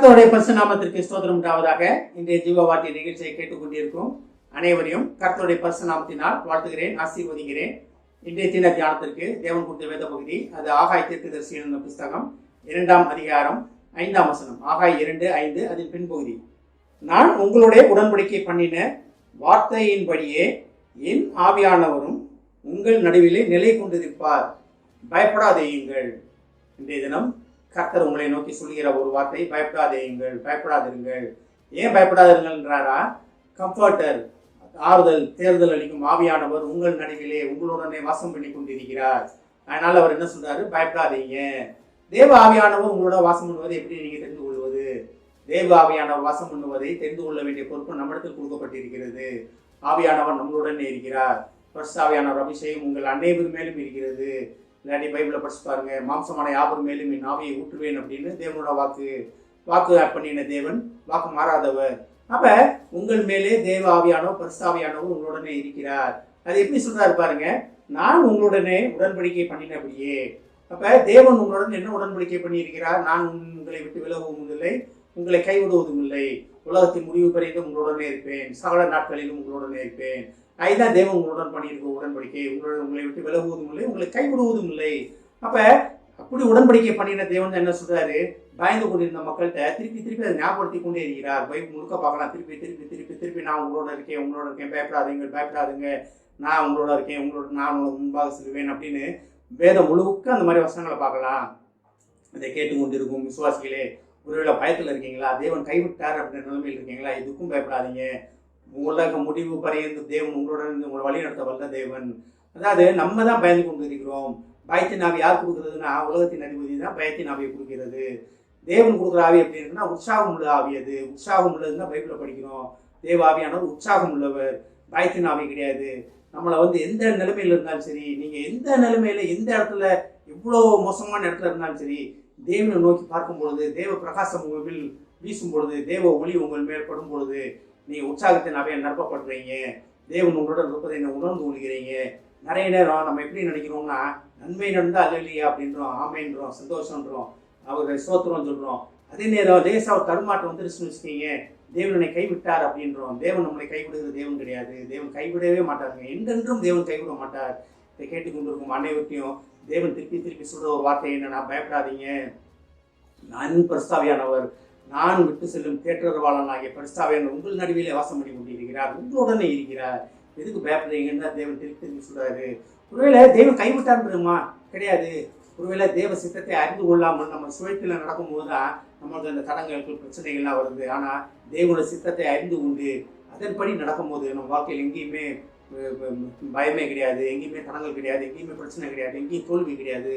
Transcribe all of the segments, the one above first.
கர்த்தருடைய பரிசுத்த நாமத்திற்கு ஸ்தோத்திரம் உண்டாவதாக. இன்றைய ஜீவவார்த்தை நிகழ்ச்சியை கேட்டுக்கொண்டிருக்கும் அனைவரையும் கர்த்தருடைய பரிசுத்த நாமத்தினால் வாழ்த்துகிறேன், ஆசீர்வதிக்கிறேன். இன்றைய தின தியானத்திற்கு தேவன் கொடுத்த வேத பகுதி அது ஆகாய் தீர்க்கதரிசி என்ற புஸ்தகம் 2ஆம் அதிகாரம் 5ஆம் வசனம். ஆகாய் 2:5 அதன் பின்பகுதி. நான் உங்களுடைய உடன்படிக்கை பண்ணின வார்த்தையின்படியே என் ஆவியானவரும் உங்கள் நடுவிலே நிலை கொண்டிருப்பார், பயப்படாதேயுங்கள். இன்றைய தினம் கர்த்தர் உங்களை நோக்கி சொல்கிற ஒரு வார்த்தை, பயப்படாதேயுங்கள், பயப்படாதிருங்கள். ஏன் பயப்படாதிருங்கள்ன்றாரா? கம்ஃபர்டர், ஆறுதல், தேர்தல் அளிக்கும் ஆவியானவர் உங்கள் நடுவிலே உங்களுடனே வாசம் பண்ணி கொண்டிருக்கிறார். அதனால அவர் என்ன சொல்றாரு? பயப்படாதீங்க. தேவ ஆவியானவர் உங்களோட வாசம் பண்ணுவதை எப்படி நீங்க தெரிந்து கொள்வது? தேவ ஆவியானவர் வாசம் பண்ணுவதை தெரிந்து கொள்ள வேண்டிய பொறுப்பு நம்மிடத்தில் கொடுக்கப்பட்டிருக்கிறது. ஆவியானவர் நம்மளுடனே இருக்கிறார். பரிசுத்த ஆவியானவர் அபிஷேகம் உங்கள் அனைவர் மேலும் இருக்கிறது. இல்லாட்டி பைபிளை படிச்சு பாருங்க, மாம்சமான யாவர் மேலும் என் ஆவியை ஊற்றுவேன் அப்படின்னு தேவனோட வாக்கு பண்ணின தேவன், வாக்கு மாறாதவர். அப்ப உங்கள் மேலே தேவ ஆவியானவர், பரிசுத்த ஆவியானவர் உங்களுடனே இருக்கிறார். அது எப்படி சொல்றாரு பாருங்க, நான் உங்களுடனே உடன்படிக்கை பண்ணினபடியே. அப்ப தேவன் உங்களுடன் என்ன உடன்படிக்கை பண்ணி இருக்கிறார்? நான் உங்களை விட்டு விலகுவதும் இல்லை, உங்களை கைவிடுவதும் இல்லை, உலகத்தின் முடிவு பறிந்து உங்களுடனே இருப்பேன், சகல நாட்களிலும் உங்களுடனே இருப்பேன். அதுதான் தேவன் உங்களுடன் பண்ணியிருக்க உடன்படிக்கை. உங்களை விட்டு விலகுவதும் இல்லை, உங்களை கைவிடுவதும் இல்லை. அப்ப அப்படி உடன்படிக்கை பண்ணின தேவன் என்ன சொல்றாரு? பயந்து கொண்டிருந்த மக்கள்கிட்ட திருப்பி அதை ஞாபகப்படுத்தி கொண்டே இருக்கிறார். பைபிள் முழுக்க பார்க்கலாம். திருப்பி நான் உங்களோட இருக்கேன், பயப்படாதுங்க, நான் உங்களோட இருக்கேன், நான் உங்களுக்கு முன்பாக செல்வேன் அப்படின்னு வேதம் முழுக்க அந்த மாதிரி வசனங்களை பார்க்கலாம். அதை கேட்டுக்கொண்டிருக்கும் விசுவாசிகளே, ஒருவேளை பயத்தில் இருக்கீங்களா? தேவன் கைவிட்டார் அப்படின்ற நிலைமையில் இருக்கீங்களா? இதுக்கும் பயப்படாதீங்க. உலக முடிவு பரையந்து தேவன் உங்களுடன் உங்களை வழி நடத்த வல்ல தேவன். அதாவது நம்ம தான் பயந்து கொண்டு இருக்கிறோம். பயத்தின் ஆவி யார் கொடுக்குறதுன்னா, உலகத்தின் அதிபதி தான் பயத்தின் ஆவியை கொடுக்கிறது. தேவன் கொடுக்குற ஆவி எப்படி இருக்குன்னா உற்சாகம் உள்ள ஆவி. அது உற்சாகம் உள்ளதுன்னா பைபிளை படிக்கிறோம். தேவ ஆவியானவர் உற்சாகம் உள்ளவர், பயத்தின் ஆவி கிடையாது. நம்மளை எந்த நிலைமையில இருந்தாலும் சரி, நீங்க எந்த நிலைமையில எந்த இடத்துல எவ்வளோ மோசமான இடத்துல இருந்தாலும் சரி, தேவனை நோக்கி பார்க்கும் பொழுது, தேவ பிரகாசம் உங்கள் மேல் வீசும் பொழுது, தேவ ஒளி உங்கள் மேல் படும் பொழுது நீங்க உற்சாகத்தின் ஆவியை நிரப்பப்படுறீங்க. தேவன் உங்களுடன் இருப்பதை உணர்ந்து கொள்கிறீங்க. நிறைய நேரம் நம்ம எப்படி நினைக்கிறோம்னா, நன்மை நடந்தா அல்லையா அப்படின்றோம், ஆமைன்றோம், சந்தோஷம்ன்றோம், அவரை சோத்திரம் சொல்றோம். அதே நேரம் லேசா ஒரு தடுமாற்றம் வந்துருச்சுன்னு வச்சுக்கீங்க, தேவனை கைவிட்டார் அப்படின்றோம். தேவன் நம்மளை கைவிடுகிற தேவன் கிடையாது. தேவன் கைவிடவே மாட்டாருங்க. என்றென்றும் தேவன் கைவிட மாட்டார். இதை கேட்டுக்கொண்டிருக்கும் அனைவருக்கையும் தேவன் திருப்பி சொல்ற ஒரு வார்த்தை என்னன்னா, பயப்படாதீங்க, நான் பரிசுத்தாவியானவர், நான் விட்டு செல்லும் தேற்றரவாளனாகிய பரிசுத்தாவியானவர் உங்கள் நடுவிலே வாசம் பண்ணி கொண்டிருக்கிறார், உங்களுடனே இருக்கிறார். எதுக்கு பயப்படுறீங்கன்னு தான் தேவன் திருப்பி சொல்றாரு. ஒருவேளை தேவன் கைவிட்டாருமா? கிடையாது. ஒருவேளை தேவ சித்தத்தை அறிந்து கொள்ளாமல் நம்ம சுழற்சியில் நடக்கும்போது தான் நம்மளுக்கு அந்த தடங்களுக்கு பிரச்சனைகள்லாம் வருது. ஆனால் தேவனோட சித்தத்தை அறிந்து கொண்டு அதன்படி நடக்கும்போது நம்ம வாழ்க்கையில் எங்கேயுமே பயமே கிடையாது, எங்கேயுமே தடங்கள் கிடையாது, எங்கேயுமே பிரச்சனை கிடையாது, எங்கேயும் தோல்வி கிடையாது.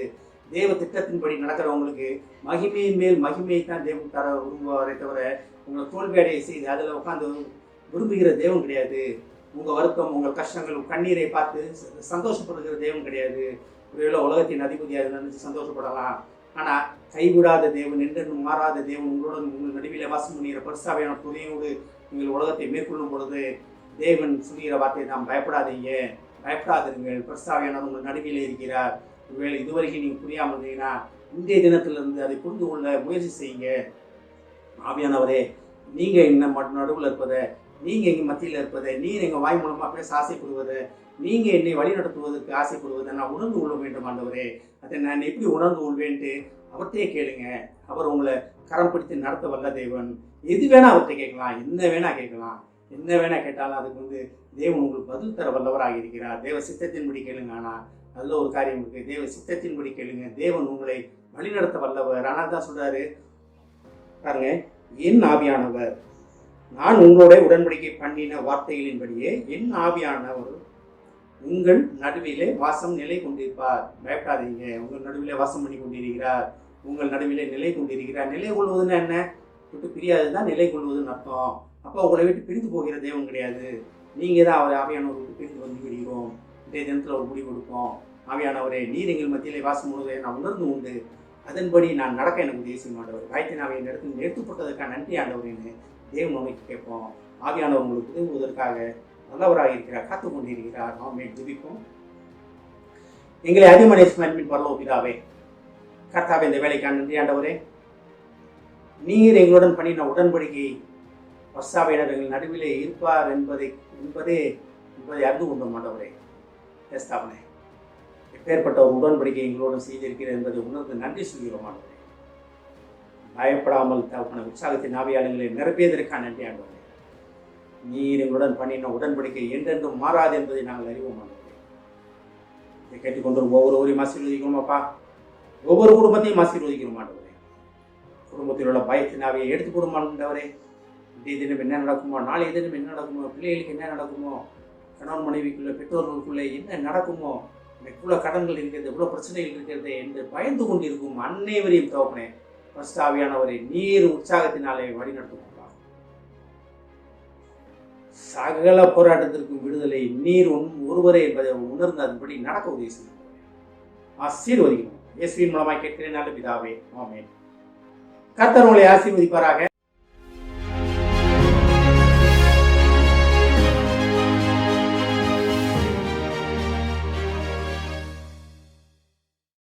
தேவ திட்டத்தின்படி நடக்கிறவங்களுக்கு மகிமையின் மேல் மகிமையை தான் தேவன் தர விரும்புவாரே தவிர உங்களை தோல்வி அடைய செய்து அதில் உட்காந்து விரும்புகிற தேவன் கிடையாது. உங்கள் வருத்தம், உங்கள் கஷ்டங்கள், கண்ணீரை பார்த்து சந்தோஷப்படுகிற தேவன் கிடையாது. ஒருவேளை உலகத்தின் அதிபதியாக நினைச்சு சந்தோஷப்படலாம். ஆனால் கைவிடாத தேவன், என்றென்றும் மாறாத தேவன் உங்களுடன் உங்கள் நடுவில் வாசம் பண்ணுகிற பரிசுத்தாவியான துணையோடு நீங்கள் உலகத்தை மேற்கொள்ளும் பொழுது தேவன் சொல்கிற வார்த்தை தான், பயப்படாதீங்க, பயப்படாதிருங்கள், பரிசுத்தாவியானவர் உங்கள் நடுவில் இருக்கிறார். ஒருவேளை இதுவரைக்கும் நீங்கள் புரியாமல் இருந்தீங்கன்னா இன்றைய தினத்திலிருந்து அதை புரிந்து கொள்ள முயற்சி செய்யுங்க. ஆவியானவரே, நீங்கள் என்ன நடுவில் இருப்பதை, நீங்கள் எங்கள் மத்தியில் இருப்பதை, நீங்கள் எங்கள் வாய் மூலமாக பேச ஆசைப்படுவதை, நீங்கள் என்னை வழி நடத்துவதற்கு ஆசைப்படுவதை நான் உணர்ந்து கொள்ள வேண்டும் ஆண்டவரே. அதை நான் எப்படி உணர்ந்து கொள்வேன்ட்டு அவர்கிட்டயே கேளுங்க. அவர் உங்களை கரம் பிடித்து நடத்த வல்ல தேவன். எது வேணா அவர்கிட்ட கேட்கலாம், என்ன வேணா கேட்கலாம், என்ன வேணா கேட்டாலும் அதுக்கு தேவன் உங்களுக்கு பதில் தர வல்லவராக இருக்கிறார். தேவ சித்தத்தின்படி கேளுங்க. ஆனால் அதில் ஒரு காரியம் இருக்கு, தேவ சித்தத்தின்படி கேளுங்க. தேவன் உங்களை வழிநடத்த வல்லவர். ஆனால் தான் சொல்றாரு பாருங்க, என் ஆவியானவர், நான் உங்களோட உடன்படிக்கை பண்ணின வார்த்தைகளின்படியே என் ஆவியானவர் உங்கள் நடுவிலே வாசம் நிலை கொண்டிருப்பார். பயப்படாதீங்க, உங்கள் நடுவிலே வாசம் பண்ணி கொண்டிருக்கிறார், உங்கள் நடுவிலே நிலை கொண்டிருக்கிறார். நிலை கொள்வதுன்னா என்ன? விட்டு பிரியாது தான் நிலை கொள்வதுன்னு அர்த்தம். அப்போ உங்களை விட்டு பிரிந்து போகிற தேவன் கிடையாது. நீங்கள் தான் அவர் ஆவியானவர் விட்டு பிரிந்து வந்து விடுகிறோம். இன்றைய தினத்தில் ஒரு முடிவு கொடுப்போம். ஆவியானவரே, நீர் எங்கள் மத்தியிலே வாசம் முழுவதை நான் உணர்ந்து உண்டு, அதன்படி நான் நடக்க எனக்கு உதவி செய்ய மாட்டவர். காய்த்தின் ஆவியை இடத்தில் நிறுத்தப்பட்டதற்காக நன்றி ஆண்டவரேன்னு தேவன் நோக்கி கேட்போம். ஆவியானவர் உங்களுக்கு உதவுவதற்காக நல்லவராக இருக்கிறார், காத்து கொண்டிருக்கிறார். நாம் ஜெபிப்போம். எங்களை அதிகமான பரலோக பிதாவே, கர்த்தாவே, இந்த வேலைக்கான நன்றி ஆண்டவரே. நீர் எங்களுடன் பண்ணின உடன்படிக்கை பர்சாவையினர் எங்கள் நடுவிலே இருப்பார் என்பதே அறிந்து கொண்டோம் ஆண்டவரே. ஸ்தாபனே, எப்பேற்பட்ட ஒரு உடன்படிக்கை எங்களோடு செய்திருக்கிறது என்பதை உணர்ந்து நன்றி சொல்கிறோம் ஆண்டவரே. பயப்படாமல் தகப்பன உற்சாகத்தின் ஆவியாளர்களை நிரப்பியதற்கான நன்றி ஆண்டவரே. நீர் எங்களுடன் பண்ணின உடன்படிக்கை என்றென்றும் மாறாது என்பதை நாங்கள் அறிவோம் ஆண்டவரே. இதை கேட்டுக்கொண்டு ஒவ்வொருவரையும் ஆசீர்வதிக்கிறோம் அப்பா. ஒவ்வொரு குடும்பத்தையும் ஆசீர்வதிக்கிறோம் ஆண்டவரே. குடும்பத்தில் உள்ள பயத்தின் ஆவியை எடுத்து கொடுமாண்டவரே. இன்றைய தினம் என்ன நடக்குமோ, நாளைய தினம் என்ன நடக்குமோ, பிள்ளைகளுக்கு என்ன நடக்குமோ, கணவன் மனைவிக்குள்ள பெற்றோர்களுக்குள்ளே என்ன நடக்குமோ, எவ்வளோ கடன்கள் இருக்கிறது, எவ்வளோ பிரச்சனைகள் இருக்கிறது என்று பயந்து கொண்டிருக்கும் அனைவரையும் தகப்பனே பரிசுத்த ஆவியானவரை நீர் உற்சாகத்தினாலே வழிநடத்துவோம். சகல போராட்டத்திற்கும் விடுதலை நீர் ஒருவரே என்பதை உணர்ந்து அதன்படி நடக்க உதவி செய்யும். ஆசீர்வதிக்கணும். இயேசுவின் மூலமாக கேட்கிறேன் நல்ல பிதாவே, ஆமென். கர்த்தர் உங்களை ஆசீர்வதிப்பாராக.